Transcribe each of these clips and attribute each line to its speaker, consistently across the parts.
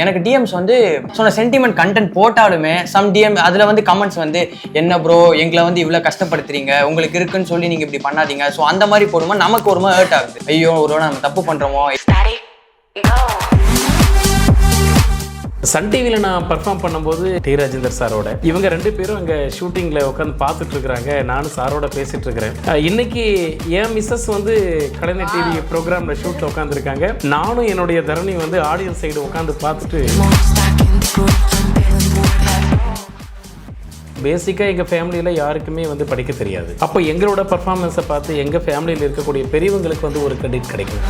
Speaker 1: எனக்கு டிஎம்ஸ் வந்து சொன்ன சென்டிமெண்ட் கண்டென்ட் போட்டாலுமே சம் டிஎம் அதில் வந்து கமெண்ட்ஸ் வந்து என்ன ப்ரோ எங்களை வந்து இவ்வளோ கஷ்டப்படுத்துறீங்க, உங்களுக்கு இருக்குன்னு சொல்லி நீங்கள் இப்படி பண்ணாதீங்க. ஸோ அந்த மாதிரி போடும்போது நமக்கு ஒரு மாதிரி ஹர்ட் ஆகுது. ஐயோ ஒரு நம்ம தப்பு பண்ணுறோமோ.
Speaker 2: சன் டிவியில் நான் பர்ஃபார்ம் பண்ணும்போது டி ராஜேந்தர் சாரோட இவங்க 2 பேரும் அங்கே ஷூட்டிங்கில் உட்காந்து பார்த்துட்டு இருக்கிறாங்க. நானும் சாரோட பேசிட்டு இருக்கிறேன். இன்னைக்கு என் மிஸ்ஸஸ் வந்து கலைஞர் டிவி ப்ரோக்ராமில் ஷூட்டில் உட்காந்துருக்காங்க. நானும் என்னுடைய தரணி வந்து ஆடியன்ஸ் சைடு உட்காந்து பார்த்துட்டு பேசிக்காக எங்கள் ஃபேமிலியில் யாருக்குமே வந்து படிக்க தெரியாது. அப்போ எங்களோட பர்ஃபார்மன்ஸை பார்த்து எங்கள் ஃபேமிலியில் இருக்கக்கூடிய பெரியவங்களுக்கு வந்து ஒரு கிரெடிட் கிடைக்கும்.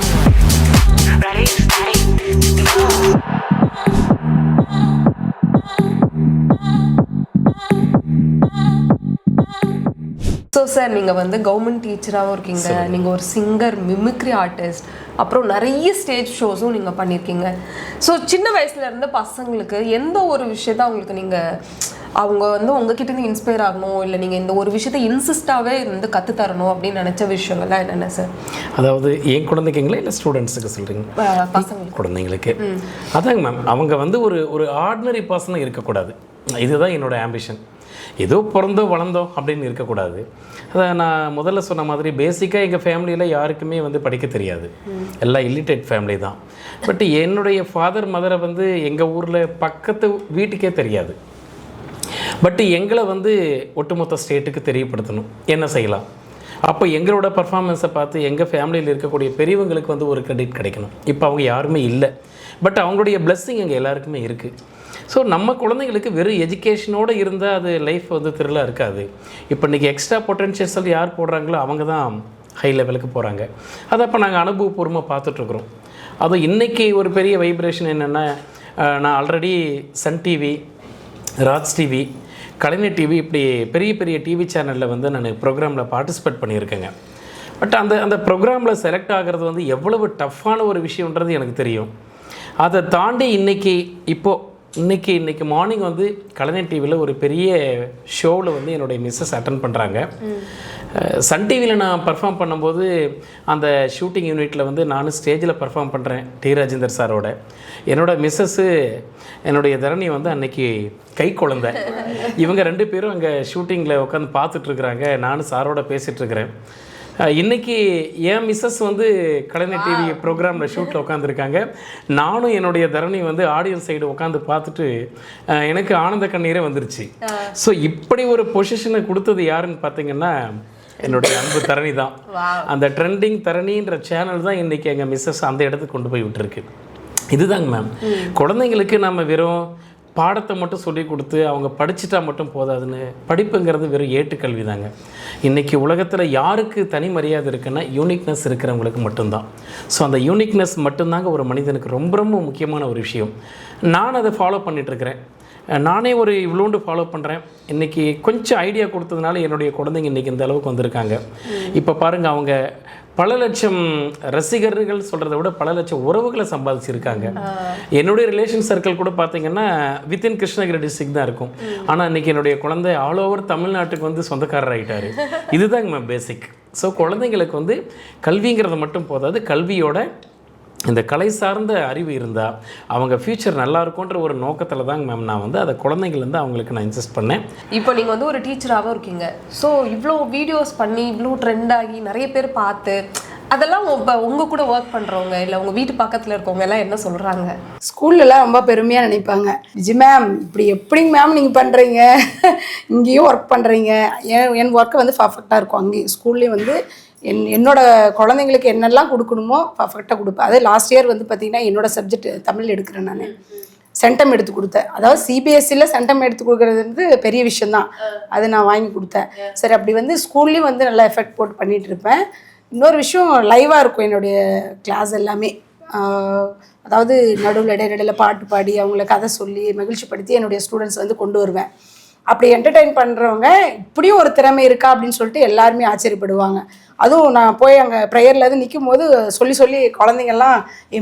Speaker 3: ஸோ சார் நீங்கள் வந்து கவர்மெண்ட் டீச்சராகவும் இருக்கீங்க, நீங்கள் ஒரு சிங்கர், மிமிக்ரி ஆர்டிஸ்ட், அப்புறம் நிறைய ஸ்டேஜ் ஷோஸும் நீங்கள் பண்ணியிருக்கீங்க. ஸோ சின்ன வயசுல இருந்த பசங்களுக்கு எந்த ஒரு விஷயத்த அவங்களுக்கு நீங்கள் அவங்க வந்து உங்ககிட்ட இன்ஸ்பயர் ஆகணும், இல்லை நீங்கள் இந்த ஒரு விஷயத்த இன்சிஸ்டாகவே வந்து கற்றுத்தரணும் அப்படின்னு நினச்ச விஷயங்கள்லாம் என்னென்ன சார்?
Speaker 2: அதாவது என் குழந்தைங்களா இல்லை ஸ்டூடெண்ட்ஸுக்கு சொல்கிறீங்க?
Speaker 3: பசங்களுக்கு.
Speaker 2: குழந்தைங்களுக்கு அதாங்க மேம், அவங்க வந்து ஒரு ஆர்டினரி பர்சனாக இருக்கக்கூடாது. இதுதான் என்னோட ஆம்பிஷன். ஏதோ பிறந்தோ வளர்ந்தோ அப்படின்னு இருக்கக்கூடாது. அதை நான் முதல்ல சொன்ன மாதிரி பேசிக்காக எங்கள் ஃபேமிலியில் யாருக்குமே வந்து படிக்க தெரியாது. எல்லாம் இல்லிட்ரேட் ஃபேமிலி தான். பட் என்னுடைய ஃபாதர் மதரை வந்து எங்கள் ஊரில் பக்கத்து வீட்டுக்கே தெரியாது. பட் எங்களை வந்து ஒட்டுமொத்த ஸ்டேட்டுக்கு தெரியப்படுத்தணும், என்ன செய்யலாம். அப்போ எங்களோட பர்ஃபார்மன்ஸை பார்த்து எங்கள் ஃபேமிலியில் இருக்கக்கூடிய பெரியவங்களுக்கு வந்து ஒரு கிரெடிட் கிடைக்கணும். இப்போ அவங்க யாருமே இல்லை, பட் அவங்களுடைய பிளெஸ்ஸிங் எங்கள் எல்லாருக்குமே இருக்குது. ஸோ நம்ம குழந்தைங்களுக்கு வெறும் எஜுகேஷனோடு இருந்தால் அது லைஃப் வந்து த்ரில்லாக இருக்காது. இப்போ இன்றைக்கி எக்ஸ்ட்ரா பொட்டன்ஷியல்ஸ் யார் போடுறாங்களோ அவங்க தான் ஹை லெவலுக்கு போகிறாங்க. அதை அப்போ நாங்கள் அனுபவபூர்வமாக பார்த்துட்ருக்குறோம். அதுவும் இன்றைக்கி ஒரு பெரிய வைப்ரேஷன் என்னென்னா, நான் already Sun TV, Raj TV, Kalaignar TV, இப்படி பெரிய பெரிய டிவி சேனலில் வந்து நான் ப்ரோக்ராமில் பார்ட்டிசிபேட் பண்ணியிருக்கேங்க. பட் அந்த ப்ரோக்ராமில் செலக்ட் ஆகிறது வந்து எவ்வளவு டஃப்பான ஒரு விஷயன்றது எனக்கு தெரியும். அதை தாண்டி இன்றைக்கி மார்னிங் வந்து கலைஞர் டிவியில் ஒரு பெரிய ஷோவில் வந்து என்னுடைய மிஸ்ஸஸ் அட்டன் பண்ணுறாங்க. சன் டிவியில் நான் பர்ஃபார்ம் பண்ணும்போது அந்த ஷூட்டிங் யூனிட்டில் வந்து நானும் ஸ்டேஜில் பர்ஃபார்ம் பண்ணுறேன் டி ராஜேந்தர் சாரோட. என்னோடய மிஸ்ஸஸ்ஸு என்னுடைய தரணி வந்து அன்றைக்கி கை குழந்தை. இவங்க 2 பேரும் அங்கே ஷூட்டிங்கில் உட்காந்து பார்த்துட்ருக்குறாங்க. நானும் சாரோட பேசிகிட்ருக்கிறேன். இன்றைக்கி என் மிஸ்ஸஸ் வந்து கலைஞர் டிவி ப்ரோக்ராமில் ஷூட்டில் உட்காந்துருக்காங்க. நானும் என்னுடைய தரணி வந்து ஆடியன்ஸ் சைடு உட்காந்து பார்த்துட்டு எனக்கு ஆனந்த கண்ணீரே வந்துருச்சு. ஸோ இப்படி ஒரு பொசிஷனை கொடுத்தது யாருன்னு பார்த்தீங்கன்னா என்னுடைய அன்பு தரணி தான். அந்த ட்ரெண்டிங் தரணின்ற சேனல் தான் இன்றைக்கி எங்கள் மிஸ்ஸஸ் அந்த இடத்துக்கு கொண்டு போய் விட்டுருக்கு. இதுதாங்க மேம், குழந்தைங்களுக்கு நம்ம வெறும் பாடத்தை மட்டும் சொல்லி கொடுத்து அவங்க படிச்சுட்டா மட்டும் போதாதுன்னு. படிப்புங்கிறது வெறும் ஏட்டுக்கல்வி தாங்க. இன்றைக்கி உலகத்தில் யாருக்கு தனி மரியாதை இருக்குன்னா யூனிக்னஸ் இருக்கிறவங்களுக்கு மட்டும்தான். ஸோ அந்த யூனிக்னஸ் மட்டும்தாங்க ஒரு மனிதனுக்கு ரொம்ப ரொம்ப முக்கியமான ஒரு விஷயம். நான் அதை ஃபாலோ பண்ணிகிட்ருக்கிறேன். நானே ஒரு இவ்வளோண்டு ஃபாலோ பண்ணுறேன். இன்றைக்கி கொஞ்சம் ஐடியா கொடுத்ததுனால என்னுடைய குழந்தைங்க இன்றைக்கி இந்த அளவுக்கு வந்திருக்காங்க. இப்போ பாருங்கள், அவங்க பல லட்சம் ரசிகர்கள் சொல்கிறத விட பல லட்சம் உறவுகளை சம்பாதிச்சிருக்காங்க. என்னுடைய ரிலேஷன் சர்க்கிள் கூட பார்த்தீங்கன்னா வித்தின் கிருஷ்ணகிரி டிஸ்ட்ரிக்ட் தான் இருக்கும். ஆனால் இன்றைக்கி என்னுடைய குழந்தை ஆல் ஓவர் தமிழ்நாட்டுக்கு வந்து சொந்தக்காரர் ஆகிட்டார். இதுதாங்க மேம் பேசிக். ஸோ குழந்தைங்களுக்கு வந்து கல்விங்கிறது மட்டும் போதாது, கல்வியோட இந்த கலை சார்ந்த அறிவு இருந்தால் அவங்க ஃப்யூச்சர் நல்லா இருக்கும்ன்ற ஒரு நோக்கத்தில் தாங்க மேம் நான் வந்து அதை குழந்தைங்கள்லேருந்து அவங்களுக்கு நான் இன்சிஸ்ட் பண்ணேன்.
Speaker 3: இப்போ நீங்கள் வந்து ஒரு டீச்சராகவும் இருக்கீங்க. ஸோ இவ்வளோ வீடியோஸ் பண்ணி இவ்வளோ ட்ரெண்ட் ஆகி நிறைய பேர் பார்த்து அதெல்லாம் உங்கள் கூட ஒர்க் பண்ணுறவங்க இல்லை உங்கள் வீட்டு பக்கத்தில் இருக்கவங்க எல்லாம் என்ன சொல்கிறாங்க?
Speaker 4: ஸ்கூல்லலாம் ரொம்ப பெருமையாக நினைப்பாங்க. விஜய் மேம் இப்படி எப்படிங்க மேம் நீங்கள் பண்ணுறீங்க, இங்கேயும் ஒர்க் பண்ணுறீங்க. என் ஒர்க்கை வந்து பர்ஃபெக்டாக இருக்கும். அங்கேயும் ஸ்கூல்லேயும் வந்து என்னோட குழந்தைங்களுக்கு என்னெல்லாம் கொடுக்கணுமோ பர்ஃபெக்டாக கொடுப்பேன். அதே லாஸ்ட் இயர் வந்து பார்த்திங்கன்னா என்னோட சப்ஜெக்ட் தமிழ் எடுக்கிறேன். நான் சென்டம் எடுத்து கொடுத்தேன். அதாவது சிபிஎஸ்சியில் சென்டம் எடுத்து கொடுக்குறது வந்து பெரிய விஷயந்தான். அது நான் வாங்கி கொடுத்தேன். சரி, அப்படி வந்து ஸ்கூல்லேயும் வந்து நல்லா எஃபெக்ட் போட்டு பண்ணிகிட்டு இருப்பேன். இன்னொரு விஷயம் லைவாக இருக்கும் என்னுடைய கிளாஸ் எல்லாமே. அதாவது நடுவில் இடையில பாட்டு பாடி அவங்கள கதை சொல்லி மகிழ்ச்சிப்படுத்தி என்னுடைய ஸ்டூடெண்ட்ஸ் வந்து கொண்டு வருவேன். அப்படி என்டர்டெயின் பண்ணுறவங்க இப்படியும் ஒரு திறமை இருக்கா அப்படின்னு சொல்லிட்டு எல்லாருமே ஆச்சரியப்படுவாங்க. அதுவும் நான் போய் அங்கே ப்ரேயரில் வந்து நிற்கும் போது சொல்லி குழந்தைங்கள்லாம்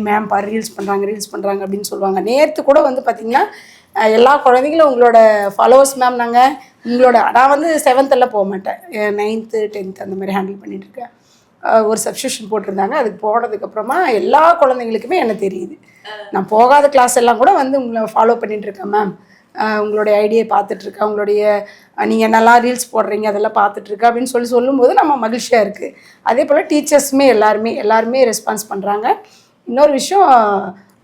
Speaker 4: மேம் பாரு ரீல்ஸ் பண்ணுறாங்க அப்படின்னு சொல்லுவாங்க. நேற்று கூட வந்து பார்த்திங்கன்னா எல்லா குழந்தைங்களும் உங்களோட ஃபாலோவர்ஸ் மேம், நாங்கள் உங்களோட நான் வந்து 7th போக மாட்டேன், 9th 10th அந்த மாதிரி ஹேண்டில் பண்ணிகிட்ருக்கேன். ஒரு சப்ஸ்டியூஷன் போட்டிருந்தாங்க. அதுக்கு போனதுக்கப்புறமா எல்லா குழந்தைங்களுக்குமே என்ன தெரியுது. நான் போகாத கிளாஸ் எல்லாம் கூட வந்து உங்களை ஃபாலோ பண்ணிகிட்ருக்கேன் மேம், உங்களுடைய ஐடியை பார்த்துட்ருக்கேன், உங்களுடைய நீங்கள் என்னெல்லாம் ரீல்ஸ் போடுறீங்க அதெல்லாம் பார்த்துட்ருக்கேன் அப்படின்னு சொல்லும்போது நம்ம மகிழ்ச்சியாக இருக்குது. அதே போல் டீச்சர்ஸுமே எல்லாருமே ரெஸ்பான்ஸ் பண்ணுறாங்க. இன்னொரு விஷயம்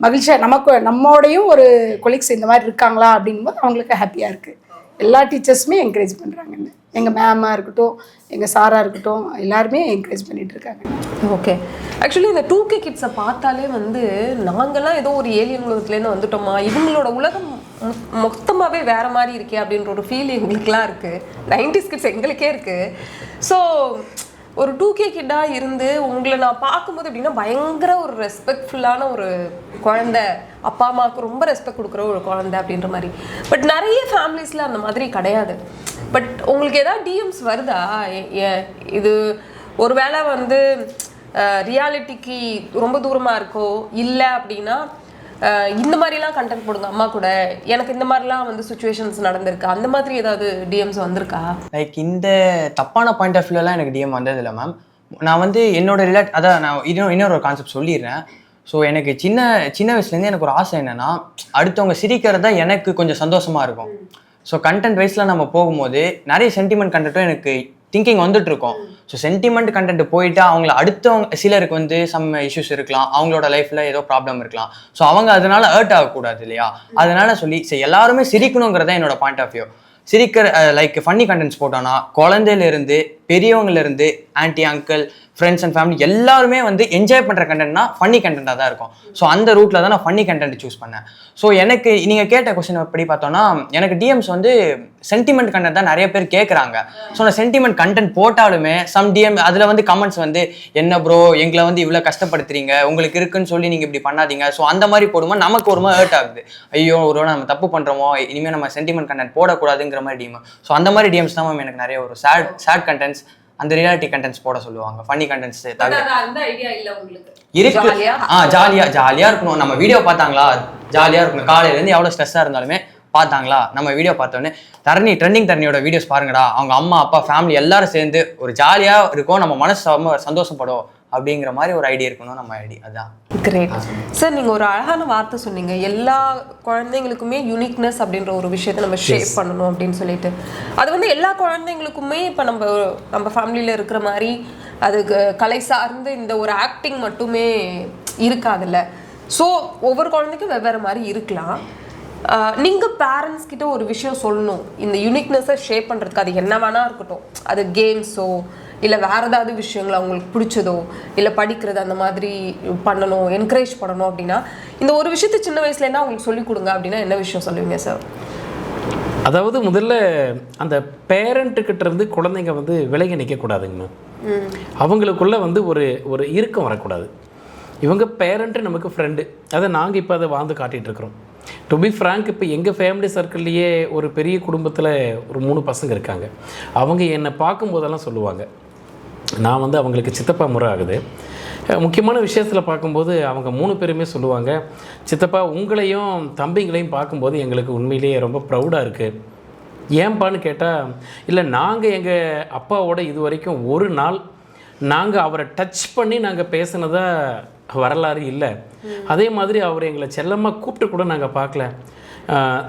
Speaker 4: மகிழ்ச்சியாக நம்மோடையும் ஒரு கொலீக்ஸ் இந்த மாதிரி இருக்காங்களா அப்படிங்கும்போது அவங்களுக்கு ஹாப்பியாக இருக்குது. எல்லா டீச்சர்ஸுமே என்கரேஜ் பண்ணுறாங்கன்னு, எங்கள் மேமாக இருக்கட்டும், எங்கள் சாராக இருக்கட்டும், எல்லாருமே என்கரேஜ் பண்ணிகிட்ருக்காங்க.
Speaker 3: ஓகே, ஆக்சுவலி இந்த 2K கிட்ஸை பார்த்தாலே வந்து நாங்கள்லாம் ஏதோ ஒரு ஏலியன் உலகத்துலேருந்து வந்துட்டோமா, இவங்களோட உலகம் மொத்தமாகவே வேறு மாதிரி இருக்கே அப்படின்ற ஒரு ஃபீல் எங்களுக்குலாம் இருக்குது. 90s கிட்ஸ் எங்களுக்கே இருக்குது. ஸோ ஒரு 2K கிட்டாக இருந்து உங்களை நான் பார்க்கும்போது எப்படின்னா பயங்கர ஒரு ரெஸ்பெக்ட்ஃபுல்லான ஒரு குழந்தை, அப்பா அம்மாவுக்கு ரொம்ப ரெஸ்பெக்ட் கொடுக்குற ஒரு குழந்தை அப்படின்ற மாதிரி. பட் நிறைய ஃபேமிலிஸில் அந்த மாதிரி கிடையாது. பட் உங்களுக்கு ஏதாவது டிஎம்ஸ் வருதா, இது ஒரு வேளை வந்து ரியாலிட்டிக்கு ரொம்ப தூரமாக இருக்கோ, இல்லை அப்படின்னா இந்த மாதிரிலாம் கண்டென்ட் போடுங்க அம்மா கூட, எனக்கு இந்த மாதிரிலாம் வந்து சுச்சுவேஷன்ஸ் நடந்திருக்கு, அந்த மாதிரி ஏதாவது டிஎம்ஸ் வந்திருக்கா?
Speaker 1: லைக் இந்த தப்பான பாயிண்ட் ஆஃப் வியூலாம் எனக்கு டிஎம் வந்ததில்லை மேம். நான் வந்து என்னோட அதான் நான் இன்னொரு கான்செப்ட் சொல்லிடுறேன். ஸோ எனக்கு சின்ன வயசுலேருந்து எனக்கு ஒரு ஆசை என்னென்னா, அடுத்தவங்க சிரிக்கிறதா எனக்கு கொஞ்சம் சந்தோஷமாக இருக்கும். ஸோ கண்டென்ட் வைஸில் நம்ம போகும்போது நிறைய சென்டிமெண்ட் கண்டென்ட்டும் எனக்கு திங்கிங் வந்துட்டு இருக்கோம். ஸோ சென்டிமெண்ட் கண்டென்ட் போயிட்டு அவங்கள அடுத்தவங்க சிலருக்கு வந்து சம் இஷ்யூஸ் இருக்கலாம், அவங்களோட லைஃப்பில் ஏதோ ப்ராப்ளம் இருக்கலாம். ஸோ அவங்க அதனால ஹர்ட் ஆகக்கூடாது இல்லையா, அதனால சொல்லி சரி எல்லாருமே சிரிக்கணுங்கிறத என்னோட பாயிண்ட் ஆஃப் வியூ. சிரிக்கிற லைக் ஃபன்னி கண்டென்ட்ஸ் போட்டோன்னா குழந்தையிலேருந்து பெரியவங்கலேருந்து aunty uncle friends and family எல்லாருமே வந்து என்ஜாய் பண்ணுற கண்டென்ட்னா ஃபன்னி கண்டென்ட்டாக தான் இருக்கும். ஸோ அந்த ரூட்டில் தான் நான் ஃபன்னி கண்டென்ட் சூஸ் பண்ணேன். ஸோ எனக்கு நீங்கள் கேட்ட கொஸ்டின் எப்படி பார்த்தோன்னா, எனக்கு டிஎம்ஸ் வந்து சென்டிமெண்ட் கண்டென்ட் தான் நிறைய பேர் கேட்குறாங்க. ஸோ நான் சென்டிமெண்ட் கண்டென்ட் போட்டாலுமே சம் டிஎம் அதில் வந்து கமெண்ட்ஸ் வந்து என்ன ப்ரோ எங்களை வந்து இவ்வளோ கஷ்டப்படுத்துறீங்க, உங்களுக்கு இருக்குன்னு சொல்லி நீங்கள் இப்படி பண்ணாதீங்க. ஸோ அந்த மாதிரி போடும்போது நமக்கு ஒரு மாதிரி ஹர்ட் ஆகுது. ஐயோ ஒரு நம்ம தப்பு பண்ணுறோமோ, இனிமேல் நம்ம சென்டிமெண்ட் கண்டென்ட் போடக்கூடாதுங்கிற மாதிரி டிஎம். ஸோ அந்த மாதிரி டிஎம்ஸ் தான் மேம் எனக்கு நிறைய ஒரு சேட் கண்டென்ட்ஸ், அந்த ரியாலிட்டி கண்டென்ட்ஸ் போட சொல்லுவாங்க. ஃபன்னி கண்டென்ட்ஸ் தவிர இருக்கு. ஜாலியாக இருக்கணும். நம்ம வீடியோ பார்த்தாங்களா ஜாலியாக இருக்கணும். காலையிலேருந்து எவ்வளோ ஸ்ட்ரெஸ்ஸாக இருந்தாலுமே பார்த்தாங்களா, நம்ம வீடியோ பார்த்தோன்னே ட்ரெண்டிங் தரணியோட வீடியோஸ் பாருங்கடா, அவங்க அம்மா அப்பா ஃபேமிலி எல்லாரும் சேர்ந்து ஒரு ஜாலியாக இருக்கும், நம்ம மனசு ரொம்ப சந்தோஷப்படும் அப்படிங்கிற மாதிரி ஒரு ஐடியா இருக்கணும் நம்ம ஐடி. அதான்
Speaker 3: கிரேட் சார். நீங்கள் ஒரு அழகான வார்த்தை சொன்னீங்க, எல்லா குழந்தைங்களுக்குமே யூனிக்னஸ் அப்படின்ற ஒரு விஷயத்தை நம்ம ஷேப் பண்ணணும் அப்படின்னு சொல்லிட்டு. அது வந்து எல்லா குழந்தைங்களுக்குமே இப்போ நம்ம ஃபேமிலியில் இருக்கிற மாதிரி அதுக்கு கலை சார்ந்து இந்த ஒரு ஆக்டிங் மட்டுமே இருக்காதுல்ல. ஸோ ஒவ்வொரு குழந்தைக்கும் வெவ்வேறு மாதிரி இருக்கலாம். நீங்கள் பேரண்ட்ஸ் கிட்ட ஒரு விஷயம் சொல்லணும், இந்த யூனிக்னஸை ஷேப் பண்ணுறதுக்கு. அது என்ன வேணா இருக்கட்டும், அது கேம்ஸோ இல்லை வேறு ஏதாவது விஷயங்கள் அவங்களுக்கு பிடிச்சதோ இல்லை படிக்கிறது அந்த மாதிரி பண்ணணும், என்கரேஜ் பண்ணணும் அப்படின்னா இந்த ஒரு விஷயத்தை சின்ன வயசுலேருந்தா அவங்களுக்கு சொல்லிக் கொடுங்க அப்படின்னா என்ன விஷயம் சொல்லுவீங்க சார்?
Speaker 2: அதாவது முதல்ல அந்த பேரண்ட்டுக்கிட்ட இருந்து குழந்தைங்க வந்து விலகி நிற்கக்கூடாதுங்கண்ணா. அவங்களுக்குள்ள வந்து ஒரு இறுக்கம் வரக்கூடாது. இவங்க பேரண்ட்டு நமக்கு ஃப்ரெண்டு, அதை நாங்கள் இப்போ அதை வாழ்ந்து காட்டிகிட்டு இருக்கிறோம். டு பி ஃப்ராங்க், இப்போ எங்கள் ஃபேமிலி சர்க்கிள்லேயே ஒரு பெரிய குடும்பத்தில் ஒரு 3 பசங்க இருக்காங்க. அவங்க என்னை பார்க்கும்போதெல்லாம் சொல்லுவாங்க, நான் வந்து அவங்களுக்கு சித்தப்பா முறை ஆகுது. முக்கியமான விஷயத்தில் பார்க்கும்போது அவங்க 3 பேருமே சொல்லுவாங்க, சித்தப்பா உங்களையும் தம்பிங்களையும் பார்க்கும்போது எங்களுக்கு உண்மையிலேயே ரொம்ப ப்ரௌடாக இருக்குது. ஏன்பான்னு கேட்டால், இல்லை நாங்கள் எங்கள் அப்பாவோட இது வரைக்கும் ஒரு நாள் நாங்கள் அவரை டச் பண்ணி நாங்கள் பேசினதா வரலாறு இல்லை. அதே மாதிரி அவர் எங்களை செல்லமாக கூப்பிட்டு கூட நாங்கள் பார்க்கல.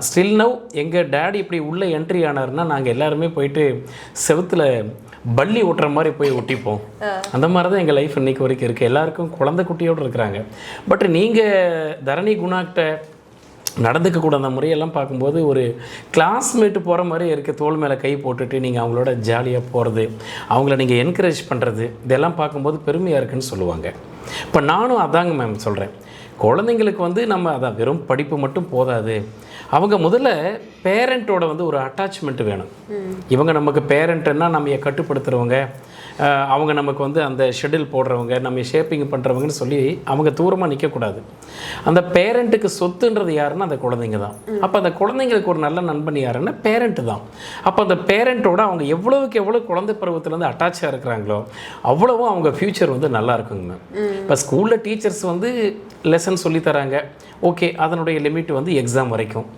Speaker 2: ஸ்டில் நவ் எங்கள் டேடி இப்படி உள்ளே என்ட்ரி ஆனார்னா நாங்கள் எல்லாருமே போயிட்டு செவுத்தில் பள்ளி ஓட்டுற மாதிரி போய் ஒட்டிப்போம். அந்த மாதிரி தான் எங்கள் லைஃப் இன்றைக்கி வரைக்கும் இருக்குது. எல்லாருக்கும் குழந்தை குட்டியோடு இருக்கிறாங்க. பட் நீங்கள் தரணி குணாக்கிட்ட நடந்துக்கக்கூட அந்த முறையெல்லாம் பார்க்கும்போது ஒரு கிளாஸ்மேட்டு போகிற மாதிரி இருக்க, தோள் மேலே கை போட்டுட்டு நீங்கள் அவங்களோட ஜாலியாக போகிறது, அவங்கள நீங்கள் என்கரேஜ் பண்ணுறது, இதெல்லாம் பார்க்கும்போது பெருமையாக இருக்குன்னு சொல்லுவாங்க. இப்போ நானும் அதாங்க மேம் சொல்கிறேன், குழந்தைங்களுக்கு வந்து நம்ம அதான் வெறும் படிப்பு மட்டும் போதாது, அவங்க முதல்ல பேரண்ட்டோட வந்து ஒரு அட்டாச்மெண்ட் வேணும். இவங்க நமக்கு பேரண்ட்டுன்னா நம்ம கட்டுப்படுத்துகிறவங்க, அவங்க நமக்கு வந்து அந்த ஷெட்யூல் போடுறவங்க, நம்ம ஷேப்பிங் பண்ணுறவங்கன்னு சொல்லி அவங்க தூரமாக நிற்கக்கூடாது. அந்த பேரண்ட்டுக்கு சொத்துன்றது யாருன்னா அந்த குழந்தைங்க தான். அப்போ அந்த குழந்தைங்களுக்கு ஒரு நல்ல நண்பன் யாருன்னா பேரண்ட்டு தான். அப்போ அந்த பேரண்ட்டோட அவங்க எவ்வளோவுக்கு எவ்வளோ குழந்தை பருவத்துலேருந்து அட்டாச்சாக இருக்கிறாங்களோ அவ்வளவும் அவங்க ஃப்யூச்சர் வந்து நல்லா இருக்குங்க. இப்போ ஸ்கூலில் டீச்சர்ஸ் வந்து லெசன் சொல்லித்தராங்க, ஓகே, அதனுடைய லிமிட் வந்து எக்ஸாம் வரைக்கும்.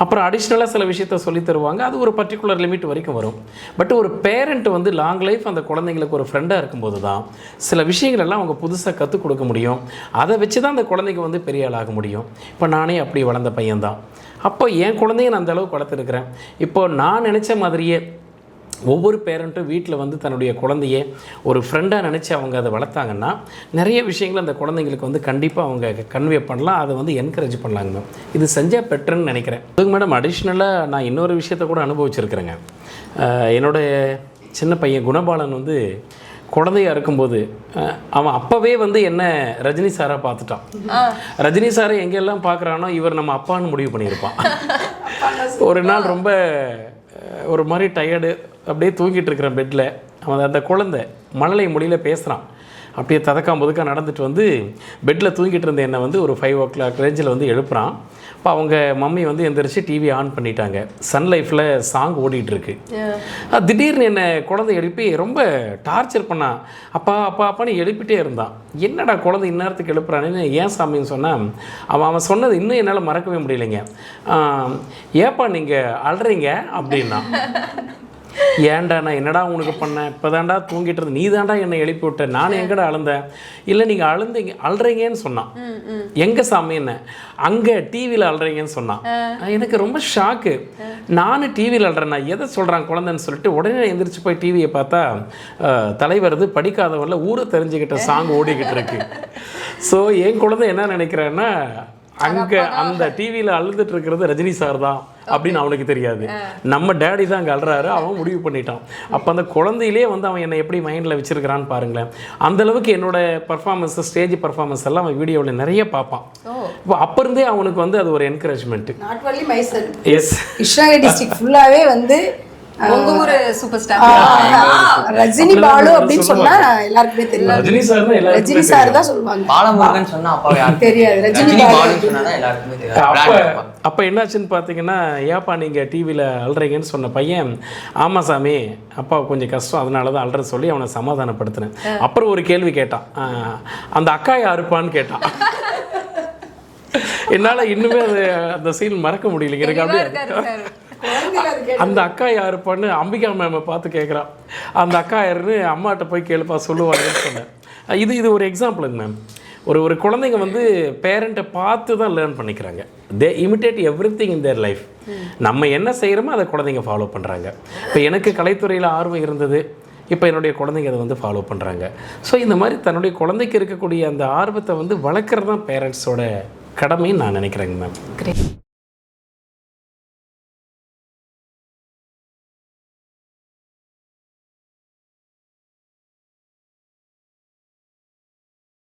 Speaker 2: அப்புறம் அடிஷ்னலாக சில விஷயத்த சொல்லி தருவாங்க. அது ஒரு பர்டிகுலர் லிமிட் வரைக்கும் வரும். பட் ஒரு பேரண்ட் வந்து லாங் லைஃப் அந்த குழந்தைங்களுக்கு ஒரு ஃப்ரெண்டாக இருக்கும்போது தான் சில விஷயங்கள் எல்லாம் அவங்க புதுசாக கற்றுக் கொடுக்க முடியும். அதை வச்சு தான் அந்த குழந்தைங்க வந்து பெரிய ஆள் ஆக முடியும். இப்போ நானே அப்படி வளர்ந்த பையன்தான். அப்போ என் குழந்தைய நான் அந்த அளவுக்கு வளர்த்துருக்கிறேன். இப்போ நான் நினச்ச மாதிரியே ஒவ்வொரு பேரண்ட்டும் வீட்டில் வந்து தன்னுடைய குழந்தைய ஒரு ஃப்ரெண்டாக நினச்சி அவங்க அதை வளர்த்தாங்கன்னா நிறைய விஷயங்கள் அந்த குழந்தைங்களுக்கு வந்து கண்டிப்பாக அவங்க கன்வே பண்ணலாம், அதை வந்து என்கரேஜ் பண்ணலாங்க மேம். இது செஞ்சால் பெட்டர்ன்னு நினைக்கிறேன். அதுக்கு மேடம் அடிஷ்னலாக நான் இன்னொரு விஷயத்தை கூட அனுபவிச்சிருக்கிறேங்க. என்னோடய சின்ன பையன் குணபாலன் வந்து குழந்தையாக இருக்கும்போது அவன் அப்போவே வந்து என்ன ரஜினி சாராக பார்த்துட்டான். ரஜினி சாரை எங்கெல்லாம் பார்க்குறானோ இவர் நம்ம அப்பான்னு முடிவு பண்ணியிருப்பான். ஒரு நாள் ரொம்ப ஒரு மாதிரி டயர்டு அப்படியே தூங்கிட்டு இருக்கிற பெட்டில் அவன் அந்த குழந்தை மழலை மொழியில் பேசுகிறான். அப்படியே ததக்காம் புதுக்காக நடந்துட்டு வந்து பெட்டில் தூங்கிட்டு இருந்த என்னை வந்து ஒரு 5 o'clock ரேஞ்சில் வந்து எழுப்புறான். இப்போ அவங்க மம்மி வந்து எந்திரிச்சு டிவி ஆன் பண்ணிட்டாங்க. சன் லைஃப்பில் சாங் ஓடிட்டுருக்கு. திடீர்னு என்னை குழந்தை எழுப்பி ரொம்ப டார்ச்சர் பண்ணான். அப்பா அப்பா அப்பான்னு எழுப்பிட்டே இருந்தான். என்னடா குழந்தை இந்நேரத்துக்கு எழுப்புறானேன்னு ஏன் சாமின்னு சொன்னால் அவன் சொன்னது இன்னும் என்னால் மறக்கவே முடியலைங்க. ஏப்பா நீங்கள் அழுறீங்க அப்படின்னா. ஏன்டா நான் என்னடா உனக்கு பண்ணேன், இப்போ தாண்டா தூங்கிட்டு இருந்தேன், நீ தாண்டா என்னை எழுப்பி விட்ட, நான் எங்கடா அழுந்தேன். இல்லை நீங்கள் அழுறீங்கன்னு சொன்னான். எங்கே சாமி என்ன அங்கே டிவியில் அழுறீங்கன்னு சொன்னான். எனக்கு ரொம்ப ஷாக்கு. நானும் டிவியில் அழுறேன், நான் எதை சொல்கிறான் குழந்தைன்னு சொல்லிட்டு உடனே எந்திரிச்சு போய் டிவியை பார்த்தா தலைவரது படிக்காதவரில் ஊரை தெரிஞ்சுக்கிட்ட சாங் ஓடிக்கிட்டு இருக்கு. ஸோ என் குழந்தை என்ன நினைக்கிறேன்னா அங்கே அந்த டிவியில் அழுதுட்டு இருக்கிறது ரஜினி சார் தான் அப்படின்னு அவனுக்கு தெரியாது. நம்ம டேடி தான் அங்கே அழுறாரு, அவன் முடிவு பண்ணிட்டான். அப்போ அந்த குழந்தையிலே வந்து அவன் என்னை எப்படி மைண்டில் வச்சிருக்கிறான்னு பாருங்களேன். அந்தளவுக்கு என்னோட பர்ஃபார்மன்ஸ், ஸ்டேஜ் பர்ஃபார்மன்ஸ் எல்லாம் அவன் வீடியோவில் நிறைய பார்ப்பான். இப்போ அப்போ இருந்தே அவனுக்கு வந்து அது ஒரு encouragement.
Speaker 4: Not only my son,
Speaker 2: yes,
Speaker 4: Krishnagiri district ஃபுல்லாவே வந்து
Speaker 3: உங்க ஊரு சூப்பர் ஸ்டார்
Speaker 4: ரஜினி பாலு அப்படின்னு சொன்னா எல்லாருக்குமே தெரியும். ரஜினி சார் தான் சொல்லுவாங்க.
Speaker 1: பாலமுருகன் சொன்னா அப்பா யாருக்கு
Speaker 4: தெரியாது, ரஜினி
Speaker 1: பாலுன்னு சொன்னா தான் எல்லாருக்குமே தெரியும்.
Speaker 2: அப்போ என்னாச்சுன்னு பார்த்தீங்கன்னா, ஏப்பா நீங்கள் டிவியில் அழுறீங்கன்னு சொன்ன பையன், ஆமாம் சாமி அப்பா கொஞ்சம் கஷ்டம் அதனால தான் அழுற சொல்லி அவனை சமாதானப்படுத்தினேன். அப்புறம் ஒரு கேள்வி கேட்டான், அந்த அக்கா யாருப்பான்னு கேட்டான். என்னால் இன்னுமே அது அந்த சீன் மறக்க முடியலைங்க எனக்கு. அப்படியே அந்த அக்கா யாருப்பான்னு அம்பிகா மேமை பார்த்து கேட்குறான். அந்த அக்கா யாருன்னு அம்மாட்ட போய் கேளுப்பா சொல்லுவாங்கன்னு சொன்னேன். இது ஒரு எக்ஸாம்பிளுங்க மேம். ஒரு குழந்தைங்க வந்து பேரண்ட்டை பார்த்து தான் லேர்ன் பண்ணிக்கிறாங்க. They imitate everything in their life. நம்ம என்ன செய்கிறோமோ அதை குழந்தைங்க ஃபாலோ பண்ணுறாங்க. இப்போ எனக்கு கலைத்துறையில் ஆர்வம் இருந்தது, இப்போ என்னுடைய குழந்தைங்க அதை வந்து ஃபாலோ பண்ணுறாங்க. ஸோ இந்த மாதிரி தன்னுடைய குழந்தைக்கு இருக்கக்கூடிய அந்த ஆர்வத்தை வந்து வளர்க்குறது தான் பேரண்ட்ஸோட கடமைன்னு நான் நினைக்கிறேங்க மேம்.